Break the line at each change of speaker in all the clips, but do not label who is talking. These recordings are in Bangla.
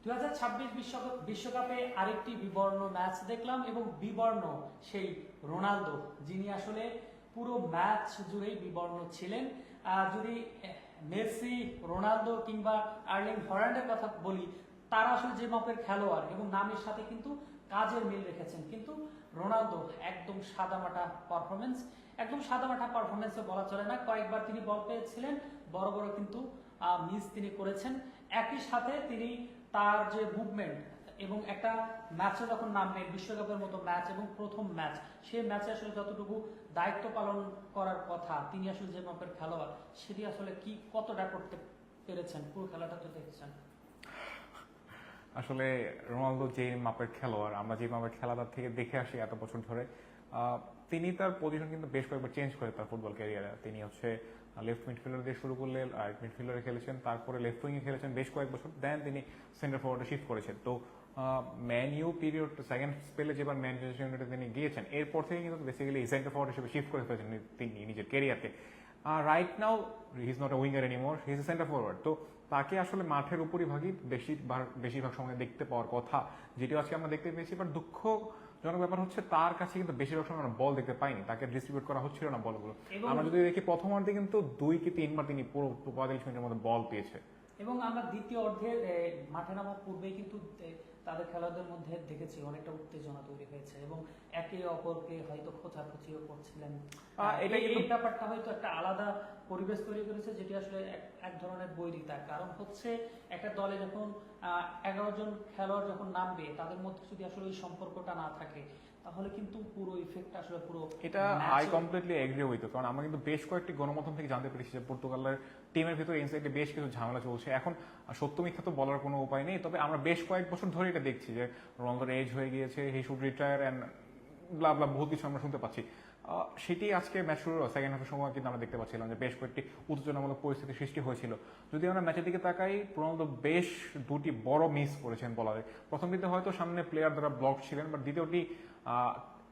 2026 বিশ্বকাপে আরেকটি বিবর্ণ ম্যাচ দেখলাম এবং বিবর্ণ সেই রোনালদো, যিনি আসলে পুরো ম্যাচ জুড়েই বিবর্ণ ছিলেন। যদি মেসি, রোনালদো কিংবা আর্লিং হল্যান্ডের কথা বলি, তারা আসলে যে মাপের খেলোয়াড় এবং নামের সাথে কিন্তু কাজের মিল রেখেছেন, কিন্তু রোনালদো একদম সাদামাটা পারফরমেন্স, একদম সাদামাটা পারফরমেন্সে বলা চলে না। কয়েকবার তিনি বল পেয়েছিলেন, বড় বড় কিন্তু মিস তিনি করেছেন। একই সাথে তিনি তার যে মুভমেন্ট এবং একটা ম্যাচে যখন নামবেন, বিশ্বকাপের মতো ম্যাচ এবং প্রথম ম্যাচ, সেই ম্যাচে আসলে যতটুকু দায়িত্ব পালন করার কথা, তিনি আসলে যে মাপের খেলোয়াড়, সেটি আসলে কি কতটা করতে পেরেছেন, পুরো খেলাটা তো দেখছেন।
আসলে রোনালদো যে মাপের খেলোয়াড়, আমরা যে মাপের খেলাটা থেকে দেখে আসি এত বছর ধরে, তিনি তার পজিশন কিন্তু বেশ কয়েকবার চেঞ্জ করে তার ফুটবল ক্যারিয়ারে। তিনি হচ্ছে লেফট মিডফিল্ডার দিয়ে শুরু করলে রাইট মিডফিল্ডারে খেলেছেন, তারপরে লেফট উইংয়ে খেলেছেন বেশ কয়েক বছর, দেন তিনি সেন্টার ফরওয়ার্ডে শিফট করেছেন। তো ম্যান ইউ পিরিয়ড সেকেন্ড স্পেলে যেবার ম্যানচেস্টার ইউনাইটেডে তিনি গিয়েছেন, এরপর থেকে কিন্তু বেসিক্যালি সেন্টার ফরওয়ার্ড হিসেবে শিফট করে ফেলেছেন তিনি নিজের ক্যারিয়ারকে। Right now he is not a winger anymore, he is a centre forward. তো তাকে আসলে মাঠের উপরিভাগই বেশিরভাগ সময় দেখতে পাওয়ার কথা, যেটি আজকে আমরা দেখতে পেয়েছি। বাট দুঃখজনক ব্যাপার হচ্ছে তার কাছে কিন্তু বেশিরভাগ সময় আমরা বল দেখতে পাইনি, তাকে ডিস্ট্রিবিউট করা হচ্ছিল না বলগুলো। আমরা যদি দেখি প্রথমার্ধে কিন্তু 2 কি 3 বার তিনি পুরো 45 মিনিটের মধ্যে বল পেয়েছে।
এবং আমরা দ্বিতীয় অর্ধে মাঠে নামার পূর্বেই কিন্তু তাদের খেলোয়াড়দের মধ্যে দেখেছি অনেকটা উত্তেজনা তৈরি হয়েছে এবং একে অপরকে হয়তো খোঁচাখুচিও করছিলেন। এই ব্যাপারটা হয়তো একটা আলাদা পরিবেশ তৈরি করেছে, যেটি আসলে এক ধরনের বৈরিতা। কারণ হচ্ছে একটা দলে যখন 11 জন খেলোয়াড় যখন নামবে, তাদের মধ্যে যদি আসলে ওই সম্পর্কটা না থাকে, তাহলে কিন্তু পুরো ইফেক্ট আসলে পুরো
এটা আই কমপ্লিটলি এগ্রি হইতো। কারণ আমরা কিন্তু বেশ কয়েকটি গণমাধ্যম থেকে জানতে পেরেছি যে পর্তুগালের টিমের ভিতরে ইনসাইডে বেশ কিছু ঝামেলা চলছে। এখন সত্য মিথ্যা তো বলার কোনো উপায় নেই, তবে আমরা বেশ কয়েক বছর ধরে এটা দেখছি যে রোনালদোর এজ হয়ে গিয়েছে, হি শুড রিটায়ার এন্ড ব্লা ব্লা বহুত কিছু আমরা শুনতে পাচ্ছি। সেটি আজকে ম্যাচ শুরুর সেকেন্ড হাফের সময় কিন্তু আমরা দেখতে পাচ্ছিলাম যে বেশ কয়েকটি উত্তেজনামূলক পরিস্থিতি সৃষ্টি হয়েছিল। যদি আমরা ম্যাচের দিকে তাকাই, রোনালদো বেশ 2টি বড় মিস করেছেন বলারে। প্রথমটিতে হয়তো সামনে প্লেয়ার দ্বারা ব্লক ছিলেন, বাট দ্বিতীয়টি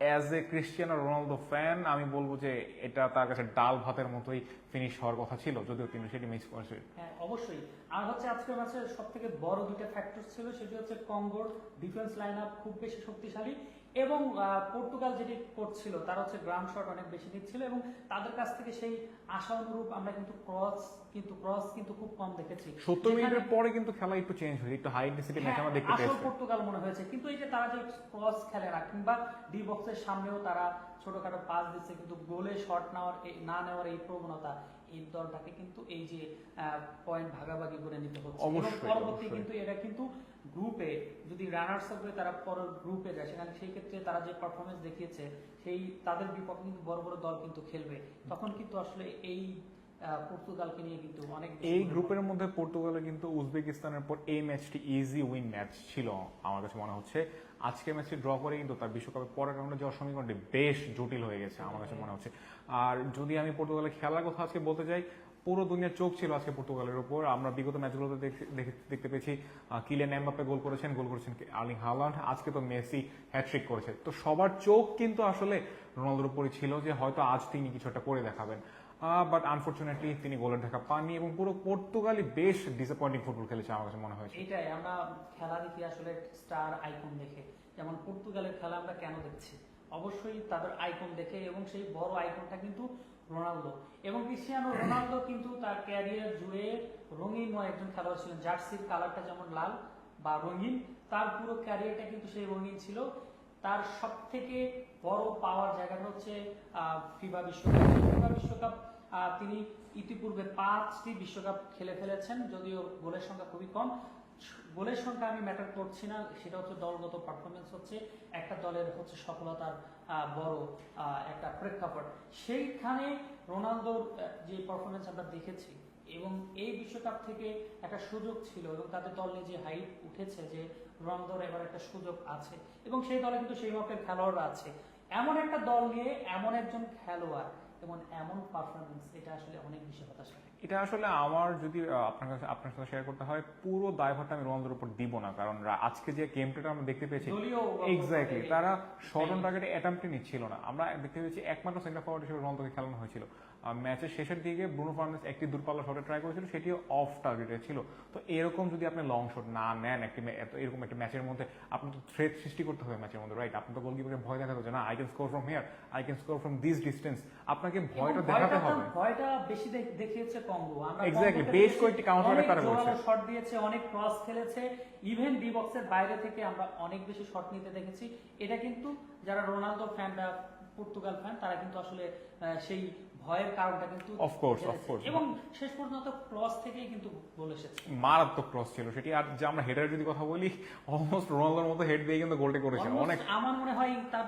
as a Cristiano Ronaldo fan আমি বলবো যে এটা তার কাছে ডাল ভাতের মতোই ফিনিশ হওয়ার কথা ছিল, যদিও তিনি সেটি মিস করেছে।
হ্যাঁ, অবশ্যই। আর হচ্ছে আজকের ম্যাচের সব থেকে বড় দুইটা ফ্যাক্টর ছিল, সেটি হচ্ছে কঙ্গোর ডিফেন্স লাইন আপ খুব বেশি শক্তিশালী এবং পর্তুগাল যেটি করছিল তারা হচ্ছে গ্রাউন্ড শট অনেক বেশি নিচ্ছিল এবং তাদের কাছ থেকে সেই আশা অনুরূপ আমরা কিন্তু ক্রস কিন্তু খুব কম দেখেছি।
70 মিনিটের পরে কিন্তু খেলা একটু চেঞ্জ হয়েছে, একটু হাই ইন্টেন্সিটি ম্যাচ আমরা দেখতে পেয়েছি।
আসল পর্তুগাল মনে হয়েছে, কিন্তু এই যে তারা যে ক্রস খেলে না কিংবা ডি বক্সের সামনেও তারা ছোটখাটো পাস দিচ্ছে, কিন্তু গোলে শট না নেওয়ার এই প্রবণতা এই দলটাকে কিন্তু এই যে পয়েন্ট ভাগাভাগি করে নিতে হচ্ছে। পরবর্তী কিন্তু এটা কিন্তু গ্রুপে যদি রানার্স আপ হয়ে তারা পরের গ্রুপে যায়, সেখানে সেই ক্ষেত্রে তারা যে পারফরমেন্স দেখিয়েছে, সেই তাদের বিপক্ষে কিন্তু বড় বড় দল কিন্তু খেলবে, তখন কিন্তু আসলে এই পর্তুগালকে নিয়ে কিন্তু অনেক
এই গ্রুপের মধ্যে পর্তুগালের কিন্তু উজবেকিস্তানের পর এই ম্যাচটি ইজি উইন ম্যাচ ছিল আমার কাছে মনে হচ্ছে। আজকে ম্যাচটি ড্র করে কিন্তু তার বিশ্বকাপের পরের রাউন্ডে যাওয়ার সমীকরণটি বেশ জটিল হয়ে গেছে আমার কাছে মনে হচ্ছে। আর যদি আমি পর্তুগালের খেলার কথা আজকে বলতে যাই, পুরো দুনিয়ার চোখ ছিল আজকে পর্তুগালের উপর। আমরা বিগত ম্যাচগুলোতে দেখতে পেয়েছি কিলিয়ান এমবাপ্পে গোল করেছেন আর্লিং হালান্ড, আজকে তো মেসি হ্যাট্রিক করেছে। তো সবার চোখ কিন্তু আসলে রোনালদোর উপরই ছিল যে হয়তো আজ তিনি কিছু একটা করে দেখাবেন, বাট আনফরচুনেটলি তিনি গোলের দেখা পাননি এবং পুরো পর্তুগালই বেশ ডিসঅ্যাপয়েন্টিং ফুটবল খেলেছে আমার কাছে মনে হয়েছে।
এটাই আমরা খেলা দেখি আসলে স্টার আইকন দেখে, যেমন পর্তুগালের খেলা আমরা কেন দেখছি, অবশ্যই তাদের আইকন দেখে, এবং সেই বড় আইকনটা কিন্তু রোনালদো। এবং ক্রিস্টিয়ানো রোনালদো কিন্তু তার ক্যারিয়ার জুড়ে রঙিনময় একজন খেলোয়াড় ছিলেন। জার্সির কালারটা যেমন লাল বা রঙিন, তার পুরো ক্যারিয়ারটা কিন্তু সেই রঙিন ছিল। তার সব থেকে বড় পাওয়ার জায়গাটা হচ্ছে ফিফা বিশ্বকাপ। তিনি ইতিপূর্বে 5টি বিশ্বকাপ খেলে ফেলেছেন, যদিও গোলের সংখ্যা খুবই কম। গোলের সংখ্যা আমি ম্যাটার করছি না, সেটা হচ্ছে দলগত পারফরমেন্স, হচ্ছে একটা দলের হচ্ছে সফলতার বড় একটা প্রেক্ষাপট। সেইখানে রোনালদোর যে পারফরমেন্স আমরা দেখেছি, এবং এই বিশ্বকাপ থেকে একটা সুযোগ ছিল এবং তাদের দলে যে হাইট উঠেছে যে রোনালদোর এবার একটা সুযোগ আছে, এবং সেই দলে কিন্তু সেই মাপের খেলোয়াড়রা আছে। এমন একটা দল নিয়ে এমন একজন খেলোয়াড় এবং এমন পারফরমেন্স, এটা আসলে অনেক বেশি হতাশা।
এটা আসলে আমার যদি আপনার সাথে শেয়ার করতে হয়, পুরো দায়ভারটা আমি রোনালদোর উপর দিব না, কারণ আজকে যে গেমটা আমরা দেখতে পেয়েছি এক্স্যাক্টলি তারা শর্ট অন টার্গেটে অ্যাটেম্পটই নিচ্ছিল না। আমরা দেখতে পেয়েছি একমাত্র সেন্টার ফরওয়ার্ড হিসেবে রোনালদোকে খেলানো হয়েছিল। ম্যাচের শেষের দিকে ব্রুনো ফার্নান্দেজ একটি দূরপাল্লা শটে ট্রাই করেছিল, সেটিও অফ টার্গেটে ছিল। তো এরকম যদি আপনি লং শট না নেন এরকম একটা ম্যাচের মধ্যে, আপনি তো থ্রেট সৃষ্টি করতে হবে ম্যাচের মধ্যে, রাইট? আপনি তো গোলকিপারকে ভয় দেখাতে হবে যে না, I can score from here, I can score from this distance. আপনাকে ভয়টা দেখাতে হবে।
ভয়টা বেশি দেখিয়েছে কঙ্গো।
এক্স্যাক্টলি, বেশ কয়েকটি কাউন্টার অ্যাটাক তারা করেছে,
শট দিয়েছে, অনেক ক্রস খেলেছে, ইভেন ডি বক্সের বাইরে থেকে আমরা অনেক বেশি শট নিতে দেখেছি। এটা কিন্তু যারা রোনালদো ফ্যান বা পর্তুগাল ফ্যান তারা কিন্তু আসলে সেই ভয়ের কারণটা কিন্তু
অফকোর্স
এবং শেষ পর্যন্ত ক্রস থেকেই কিন্তু গোল এসেছে,
মারাত্মক ক্রস ছিল সেটি। আর যে আমরা হেডার যদি কথা বলি, অলমোস্ট রোনালদোর মতো হেড দিয়ে কিন্তু গোলটি করেছেন। অনেক,
আমার মনে হয় তার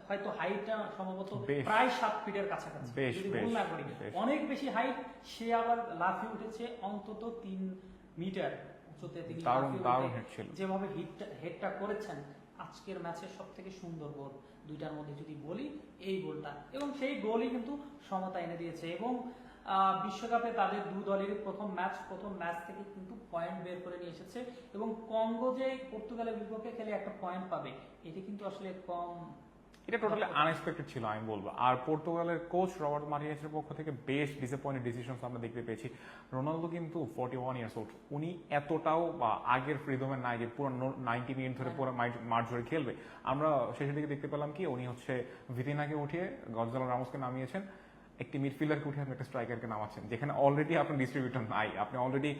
হয়তো হাইটটা সম্ভবত প্রায় 7 ফিটের কাছাকাছি, যদি ভুল না করি, অনেক বেশি হাইট। সে আবার লাফিয়ে উঠেছে অন্তত 3 মিটার উচ্চতে, তিনি
দারুণ হেড ছিল।
যেভাবে হেডটা করেছেন, আজকের ম্যাচের সবথেকে সুন্দর গোল দুইটার মধ্যে যদি বলি এই গোলটা, এবং সেই গোলই কিন্তু সমতা এনে দিয়েছে। এবং বিশ্বকাপে তাদের দু দলেরই প্রথম ম্যাচ থেকে কিন্তু পয়েন্ট বের করে নিয়ে এসেছে। এবং কঙ্গো যে পর্তুগালের বিপক্ষে খেলে একটা পয়েন্ট পাবে, এটি কিন্তু আসলে কম,
এটা টোটালি আনএক্সপেক্টেড ছিল আমি বলবো। আর পর্তুগালের কোচ রবার্টো মার্টিনেজের পক্ষ থেকে বেশ ডিসঅ্যাপয়েন্টেড ডিসিশন আমরা দেখতে পেয়েছি। রোনালদো কিন্তু 41 ইয়ার্স ওল্ড, উনি এতটাও বা আগের ফ্রিডমের নাই যে পুরো 90 মিনিট ধরে পুরো মাঠ ধরে খেলবে। আমরা শেষের দিকে দেখতে পেলাম কি, উনি হচ্ছে ভিতিনাকে উঠিয়ে গঞ্জালো রামোসকে নামিয়েছেন, একটি মিডফিল্ডারকে উঠে আপনি একটা স্ট্রাইকারকে নামাচ্ছেন, যেখানে অলরেডি আপনার ডিস্ট্রিবিউটর নাই, আপনি অলরেডি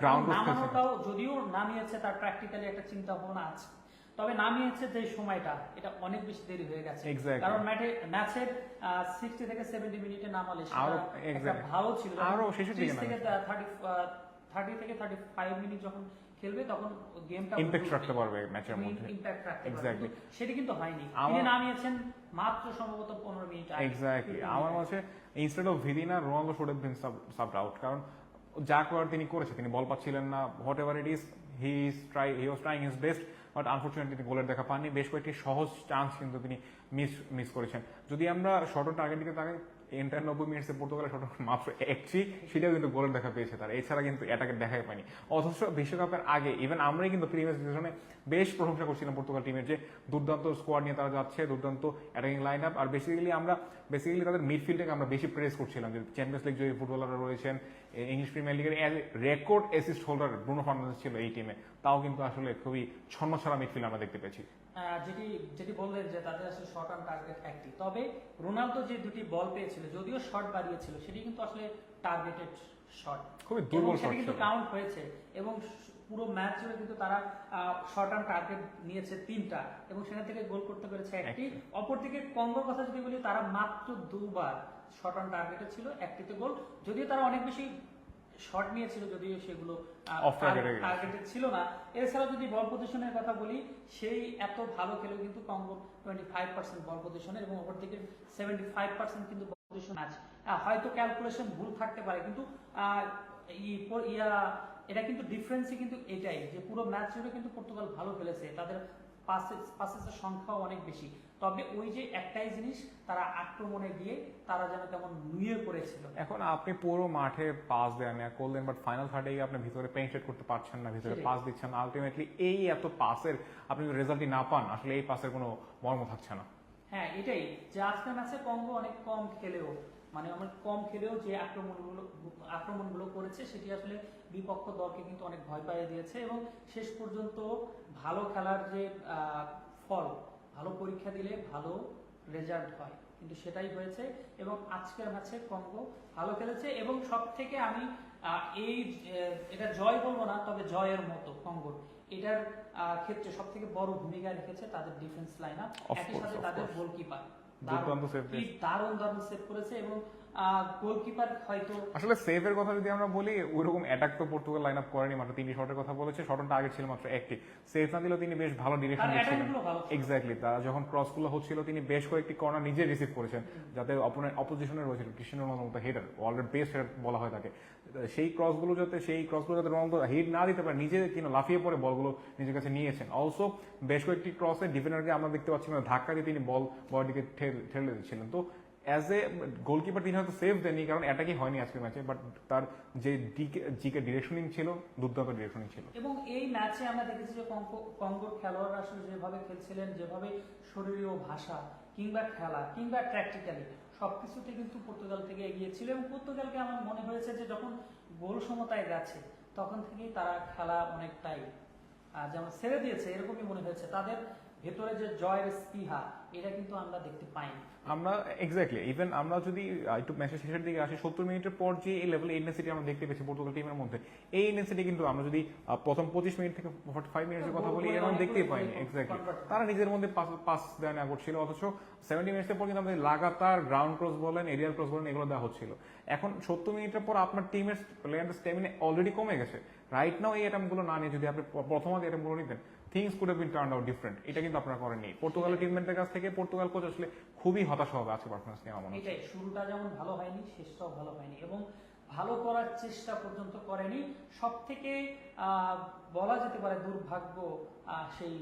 গ্রাউন্ড
নামানোটাও যদিও নামিয়েছে, তার প্র্যাকটিক্যালি একটা চিন্তা ভাবনা আছে, তবে নামিয়েছে যে সময়টা, এটা অনেক বেশি দেরি হয়ে গেছে। কারণ ম্যাচের 60 থেকে 70 মিনিটে নামালে সেটা ভালো ছিল।
আরো শেষের দিকে
30 থেকে 35 মিনিট যখন খেলবে তখন গেমটা
ইমপ্যাক্ট রাখতে পারবে ম্যাচের মধ্যে,
ইমপ্যাক্ট রাখতে পারবে। সেটা কিন্তু হয়নি, তিনি নামিয়েছেন মাত্র সম্ভবত 15 মিনিট আগে।
এক্স্যাক্টলি, আমার কাছে ইনস্টেড অফ ভিদিনা Ronaldo should have been subbed out. কারণ যা করার তিনি করেছে, তিনি বল পাচ্ছিলেন না, whatever it is, he was trying his best, but unfortunately তিনি গোলের দেখা পাননি। বেশ কয়েকটি সহজ চান্স কিন্তু তিনি মিস করেছেন। যদি আমরা শর্ট টার্গেট দিকে তাকাই, এন্টার 90 মিনিটসে পর্তুগালের শট মাত্র একটি, সেটাও কিন্তু গোলের দেখা পেয়েছে তারা, এছাড়া কিন্তু অ্যাটাকের দেখাই পায়নি। অথচ বিশ্বকাপের আগে ইভেন আমরাই কিন্তু প্রিমিয়ার সিজনে বেশ প্রশংসা করছিলাম পর্তুগাল টিমের, যে দুর্দান্ত স্কোয়াড নিয়ে তারা যাচ্ছে, দুর্দান্ত অ্যাটাকিং লাইন আপ। আর বেসিক্যালি তাদের মিডফিল্ডকে আমরা বেশি প্রেস করছিলাম, যে চ্যাম্পিয়ন্স লিগ জয়ী ফুটবলাররা রয়েছেন, ইংলিশ প্রিমিয়ার লিগের record assist holder Bruno Fernandes ছিল এই টিমে, তাও কিন্তু আসলে খুবই ছন্নছাড়া মিডফিল্ড আমরা দেখতে পেয়েছি।
যেটি বললেন যে তাদের আসলে শর্ট অন টার্গেট একটি, তবে রোনালদো যে দুটি বল পেয়েছিল, যদিও শট বাড়িয়েছিল, সেটি কিন্তু আসলে টার্গেটেড শট,
খুবই দুর্বল শট
কিন্তু কাউন্ট হয়েছে। এবং পুরো ম্যাচ জুড়ে কিন্তু তারা শর্ট অন টার্গেট নিয়েছে 3টা, এবং সেখান থেকে গোল করতে পেরেছে একটি। অপরদিকে কঙ্গোর কথা যদি বলি, তারা মাত্র 2বার শর্ট অন টার্গেটে ছিল, একটিতে গোল। যদিও তারা অনেক বেশি শট নিয়েছিল, যদিও সেগুলো টার্গেটেড ছিল না। এছাড়া যদি বল পজিশনের কথা বলি, সেই এত ভালো খেলেও কিন্তু কঙ্গো 25% বল পজিশনে, এবং অপরদিকে 75% কিন্তু বল পজিশন আছে। হয়তো ক্যালকুলেশন ভুল থাকতে পারে, কিন্তু এটা কিন্তু ডিফারেন্সই কিন্তু এটাই, যে পুরো ম্যাচ জুড়ে কিন্তু পর্তুগাল ভালো খেলেছে, তাদের পাসেসের সংখ্যাও অনেক বেশি। তবে ওই যে একটাই জিনিস, তারা আক্রমণে গিয়ে তারা যেন তেমন নুয়ে পড়েছিল।
এখন আপনি পুরো মাঠে পাস দেন করলেন, বাট ফাইনাল থার্ডে গিয়ে আপনি ভিতরে পেনিট্রেট করতে পারছেন না, ভিতরে পাস দিচ্ছেন না। আলটিমেটলি এই এত পাসের আপনি রেজাল্টই না পান, আসলে এই পাসের কোনো মর্ম থাকছে না।
হ্যাঁ, এটাই যে আজকের ম্যাচে কঙ্গো অনেক কম খেলেও যে আক্রমণগুলো করেছে, সেটি আসলে বিপক্ষ দলকে কিন্তু অনেক ভয় পাইয়ে দিয়েছে। এবং শেষ পর্যন্ত ভালো খেলার যে ফল, ভালো পরীক্ষা দিলে ভালো রেজাল্ট হয়, কিন্তু সেটাই হয়েছে। এবং আজকের ম্যাচে কঙ্গো ভালো খেলেছে, এবং সব থেকে আমি এটা জয় বলবো না, তবে জয়ের মতো কঙ্গোর এটার ক্ষেত্রে সব থেকে বড় ভূমিকা রেখেছে তাদের ডিফেন্স লাইন আপ, একই সাথে তাদের গোলকিপার দারুণ সেভ করেছে। এবং গোলকিপার হয়তো
আসলে সেভের কথা যদি আমরা বলি, ওইরকম অ্যাটাক তো পর্তুগাল লাইন আপ করেনি, মাত্র 3টি শটের কথা বলেছে, শট অন টার্গেট ছিল মাত্র একটি। সেভ না দিলেও তিনি বেশ ভালো ডিরেকশন দিচ্ছিলেন। এক্স্যাক্টলি, তারা যখন ক্রসগুলো হচ্ছিল, তিনি বেশ কয়েকটি কর্নার নিজে রিসিভ করেছেন, যাতে অপোজিশনে রয়েছিল ক্রিস্টিয়ানো রোনালদোর মতো হেডার, ওয়ার্ল্ডের বেস্ট হেডার বলা হয় তাকে। সেই ক্রসগুলো যাতে রোনালদো হিট না দিতে পারে, নিজে লাফিয়ে পড়ে বলগুলো নিজের কাছে নিয়েছেন। অলসো বেশ কয়েকটি ক্রসে ডিফেন্ডারকে আমরা দেখতে পাচ্ছি ধাক্কা দিয়ে তিনি বডিকে ঠেলে দিচ্ছিলেন। তো অ্যাজ এ গোলকিপার তিনি হয়তো সেভ দেননি, কারণ অ্যাটাকই হয়নি আজকের ম্যাচে, বাট তার যে জিকে ডিরেকশনিং ছিল, দুর্দান্ত ডিরেকশনিং ছিল।
এবং এই ম্যাচে আমরা দেখেছি যে কঙ্গোর খেলোয়াড়রা আসলে যেভাবে খেলছিলেন, যেভাবে শরীরীয় ভাষা কিংবা খেলা কিংবা ট্যাকটিক্যালি সবকিছুতে কিন্তু পর্তুগাল থেকে এগিয়ে ছিল এবং পর্তুগালকে আমার মনে হয়েছে যে যখন গোল সমতায় গেছে তখন থেকেই তারা খেলা অনেকটাই যেমন ছেড়ে দিয়েছে এরকমই মনে হয়েছে। তাদের ভেতরে যে জয়ের স্পৃহা এটা কিন্তু আমরা দেখতে পাইনি।
আমরা এক্স্যাক্টলি ইভেন আমরা যদি একটু ম্যাচের শেষের দিকে আসি 70 মিনিটের পর যে এই লেভেল ইন্টেন্সিটি আমরা দেখতে পেয়েছি পর্তুগাল টিমের মধ্যে, এই ইন্টেন্সিটি কিন্তু আমরা যদি প্রথম 25 মিনিট থেকে 45 মিনিটের কথা বলি এর মধ্যে দেখতেই পাইনি। এক্স্যাক্টলি তারা নিজের মধ্যে পাস দেওয়া নেওয়া করছিল, অথচ 70 মিনিটের পর কিন্তু আমাদের লাগাতার গ্রাউন্ড ক্রস বলেন, এরিয়াল ক্রস বলেন, এগুলো দেওয়া হচ্ছিল। এখন 70 মিনিটের পর আপনার টিমের প্লেয়ারদের স্ট্যামিনা অলরেডি কমে গেছে। রাইট নাও এই অ্যাটেম্পগুলো না নিয়ে যদি আপনি প্রথমাতে অ্যাটেম্পগুলো নিতেন, things could have been turned out different. এটা কিন্তু আপনারা করেননি। পর্তুগালের টিমমেটদের কাছ থেকে পর্তুগাল কোচ আসলে খুবই হতাশ হবে আজকে পারফরমেন্স নিয়ে আমার মনে হয়।
এটাই, শুরুটা যেমন ভালো হয়নি শেষটাও ভালো হয়নি এবং ভালো করার চেষ্টা পর্যন্ত করেনি। সব থেকে বলা যেতে পারে দুর্ভাগ্য সেই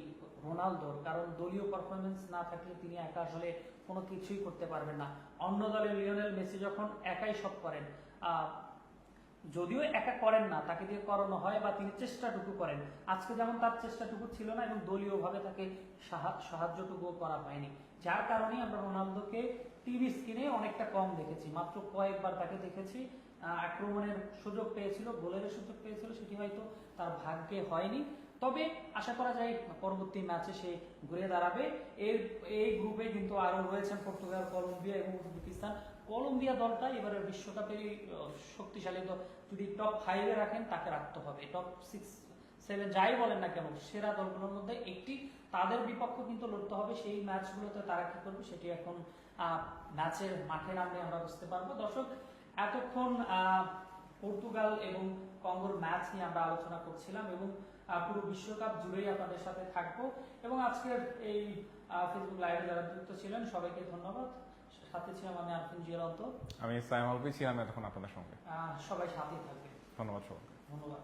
রোনালদোর, কারণ দলীয় পারফরমেন্স না থাকলে তিনি একা আসলে কোনো কিছুই করতে পারবেন না। অন্য দলে লিওনেল মেসি যখন একাই সব করেন, যদিও একা করেন না, তাকে দিয়ে করানো হয় বা তিনি চেষ্টাটুকু করেন, আজকে যেমন তার চেষ্টাটুকু ছিল না এবং দলীয়ভাবে তাকে সাহায্যটুকুও করা হয়নি, যার কারণে আমরা রোনালদোকে টিভি স্ক্রিনে অনেকটা কম দেখেছি। মাত্র কয়েকবার তাকে দেখেছি, আক্রমণের সুযোগ পেয়েছিল, গোলের সুযোগ পেয়েছিল, সেটি হয়তো তার ভাগ্যে হয়নি। তবে আশা করা যায় পরবর্তী ম্যাচে সে ঘুরে দাঁড়াবে। এই গ্রুপে কিন্তু আরো রয়েছেন পর্তুগাল, কলম্বিয়া এবং উজবেকিস্তান। কলম্বিয়া দলটা এবারে বিশ্বকাপেরই শক্তিশালী দল, যদি টপ 5-এ রাখেন তাকে রাখতে হবে। টপ 6-7 যাই বলেন না কেন সেরা দলগুলোর মধ্যে একটি, তাদের বিপক্ষে কিন্তু লড়তে হবে। সেই ম্যাচগুলোতে তারা কি করবে সেটি এখন ম্যাচের মাঠে নামলে আমরা বুঝতে পারবো। দর্শক, এতক্ষণ পর্তুগাল এবং কঙ্গোর ম্যাচ নিয়ে আমরা আলোচনা করছিলাম এবং পুরো বিশ্বকাপ জুড়েই আপনাদের সাথে থাকবো। এবং আজকের এই ফেসবুক লাইভে যারা যুক্ত ছিলেন সবাইকে ধন্যবাদ। সাথে ছিলাম আমি আরফিন জিয়ারন্ত,
আমি সাইম আলভি ছিলাম এতক্ষণ আপনাদের সঙ্গে।
সবাই সাথেই থাকবে।
ধন্যবাদ সবাইকে।
ধন্যবাদ।